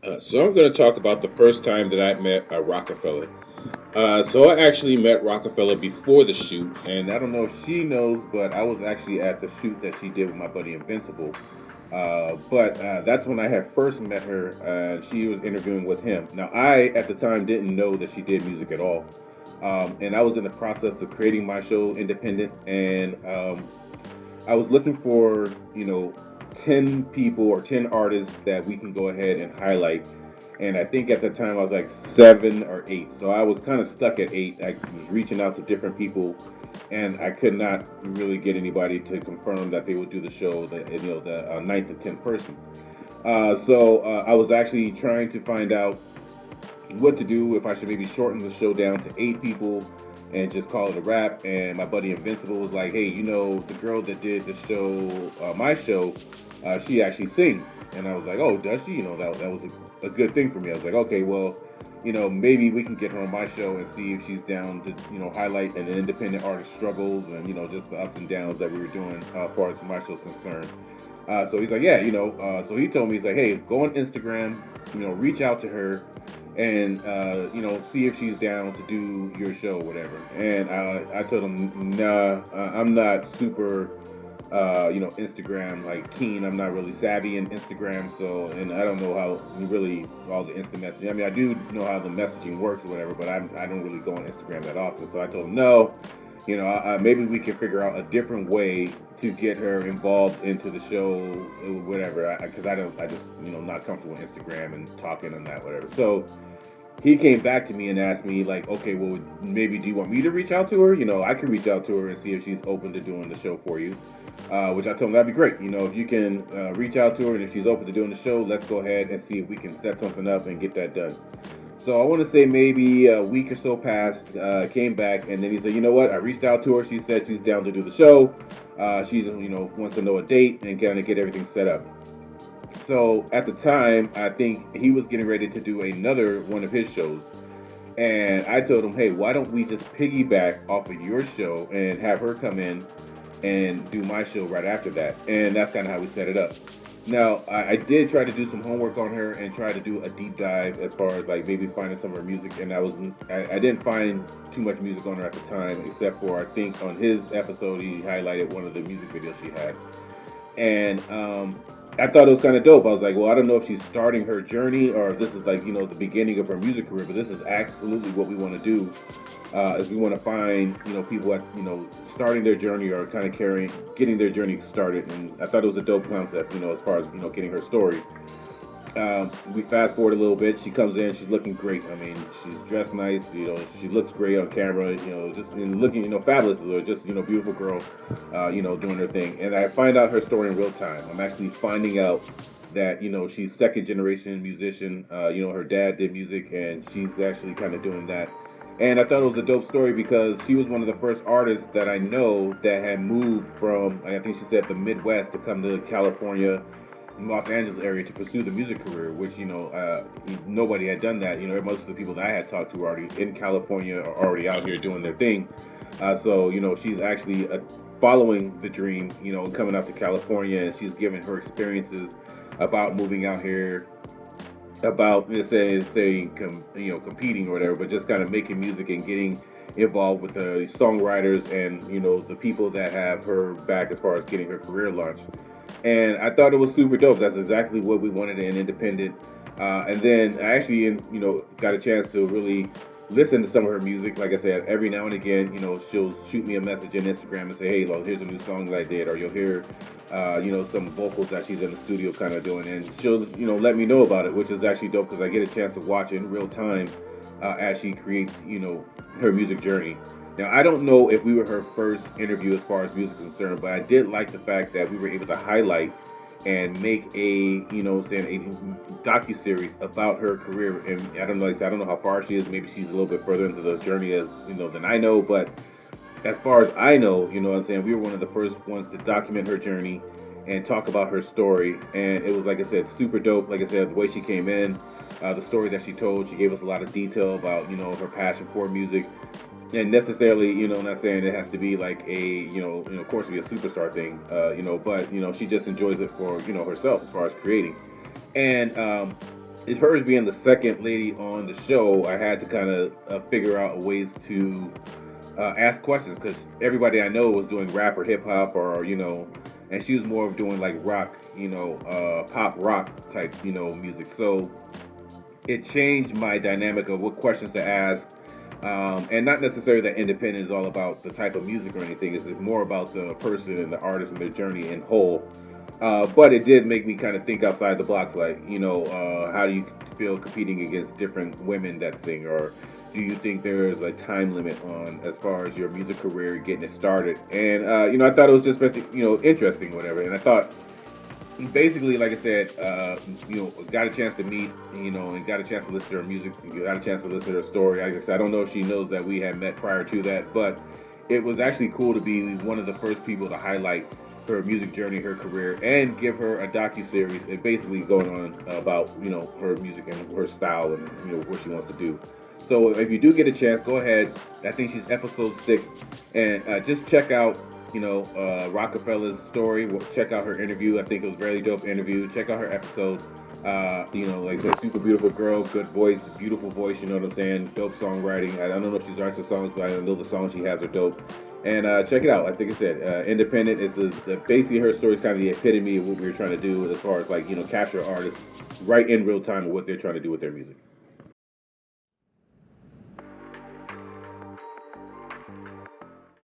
So I'm going to talk about the first time that I met Rockefeller. So I actually met Rockefeller before the shoot, and I don't know if she knows, but I was actually at the shoot that she did with my buddy Invincible. But that's when I had first met her, and she was interviewing with him. Now I, at the time, didn't know that she did music at all, and I was in the process of creating my show independent, and I was looking for 10 people or 10 artists that we can go ahead and highlight. And I think at the time I was like 7 or 8, so I was kind of stuck at 8. I was reaching out to different people, and I could not really get anybody to confirm that they would do the show. The ninth and 10th person. So I was actually trying to find out what to do, if I should maybe shorten the show down to 8 people and just call it a wrap. And my buddy Invincible was like, "Hey, the girl that did the show, my show, she actually sings." And I was like, "Oh, does she?" That was a good thing for me. I was like, "Okay, well, maybe we can get her on my show and see if she's down to highlight an independent artist struggles and just the ups and downs that we were doing as far as my show's concerned." So he's like, "Yeah, So he told me, he's like, "Hey, go on Instagram, reach out to her, and see if she's down to do your show, whatever." And I told him, "Nah, I'm not super, Instagram like keen. I'm not really savvy in Instagram, so and I don't know how really all the instant messaging. I mean, I do know how the messaging works or whatever, but I don't really go on Instagram that often." So I told him, "No, maybe we can figure out a different way to get her involved into the show, whatever. Because I just not comfortable with Instagram and talking and that, whatever." So he came back to me and asked me like, "Okay, well, maybe do you want me to reach out to her? I can reach out to her and see if she's open to doing the show for you." Which I told him that'd be great. If you can reach out to her and if she's open to doing the show, let's go ahead and see if we can set something up and get that done. So I want to say maybe a week or so passed, came back, and then he said, "You know what? I reached out to her. She said she's down to do the show. She's wants to know a date and kind of get everything set up." So at the time, I think he was getting ready to do another one of his shows, and I told him, "Hey, why don't we just piggyback off of your show and have her come in and do my show right after that?" And that's kind of how we set it up. Now, I did try to do some homework on her and try to do a deep dive as far as like maybe finding some of her music, and I didn't find too much music on her at the time, except for I think on his episode he highlighted one of the music videos she had, and I thought it was kind of dope. I was like, well, I don't know if she's starting her journey or if this is like the beginning of her music career, but this is absolutely what we want to do. Is we want to find people at starting their journey or kind of getting their journey started. And I thought it was a dope concept, as far as getting her story. We fast forward a little bit. She comes in. She's looking great. I mean, she's dressed nice. She looks great on camera. Just looking, fabulous. Just beautiful girl. Doing her thing. And I find out her story in real time. I'm actually finding out that she's second generation musician. Her dad did music, and she's actually kind of doing that. And I thought it was a dope story because she was one of the first artists that I know that had moved from, I think she said, the Midwest to come to California, Los Angeles area to pursue the music career, which nobody had done that. Most of the people that I had talked to were already in California or already out here doing their thing. So she's actually following the dream, coming out to California, and she's giving her experiences about moving out here, about competing or whatever, but just kind of making music and getting involved with the songwriters and the people that have her back as far as getting her career launched. And I thought it was super dope. That's exactly what we wanted in independent. And then I actually, got a chance to really listen to some of her music. Like I said, every now and again, she'll shoot me a message on Instagram and say, "Hey, well, here's a new song that I did," or you'll hear, some vocals that she's in the studio kind of doing, and she'll, let me know about it, which is actually dope because I get a chance to watch it in real time as she creates, her music journey. Now, I don't know if we were her first interview as far as music is concerned, but I did like the fact that we were able to highlight and make a a docuseries about her career. And I don't know, like, I don't know how far she is. Maybe she's a little bit further into the journey as than I know. But as far as I know, what I'm saying, we were one of the first ones to document her journey and talk about her story. And it was, like I said, super dope. Like I said, the way she came in, the story that she told, she gave us a lot of detail about her passion for music, and necessarily, not saying it has to be like a, of course, be a superstar thing, but she just enjoys it for, herself as far as creating. And as far as being the second lady on the show, I had to kind of figure out ways to ask questions because everybody I know was doing rap or hip hop or and she was more of doing like rock, pop rock type, music. So it changed my dynamic of what questions to ask. And not necessarily that independent is all about the type of music or anything. It's more about the person and the artist and their journey in whole. But it did make me kind of think outside the box, like, how do you feel competing against different women that thing, or do you think there's a time limit on as far as your music career getting it started? And I thought it was just interesting, whatever. And I thought basically, like I said, got a chance to meet, and got a chance to listen to her music, got a chance to listen to her story. Like I said, I don't know if she knows that we had met prior to that, but it was actually cool to be one of the first people to highlight her music journey, her career, and give her a docu-series and basically going on about, her music and her style and, what she wants to do. So if you do get a chance, go ahead. I think she's episode 6, and just check out Rockefeller's story. Check out her interview. I think it was a very dope interview. Check out her episodes. Like I said, super beautiful girl, good voice, beautiful voice. You know what I'm saying? Dope songwriting. I don't know if she's writes the songs, but I know the songs she has are dope. And check it out. I think I said independent. Basically her story is kind of the epitome of what we were trying to do as far as like capture artists right in real time of what they're trying to do with their music.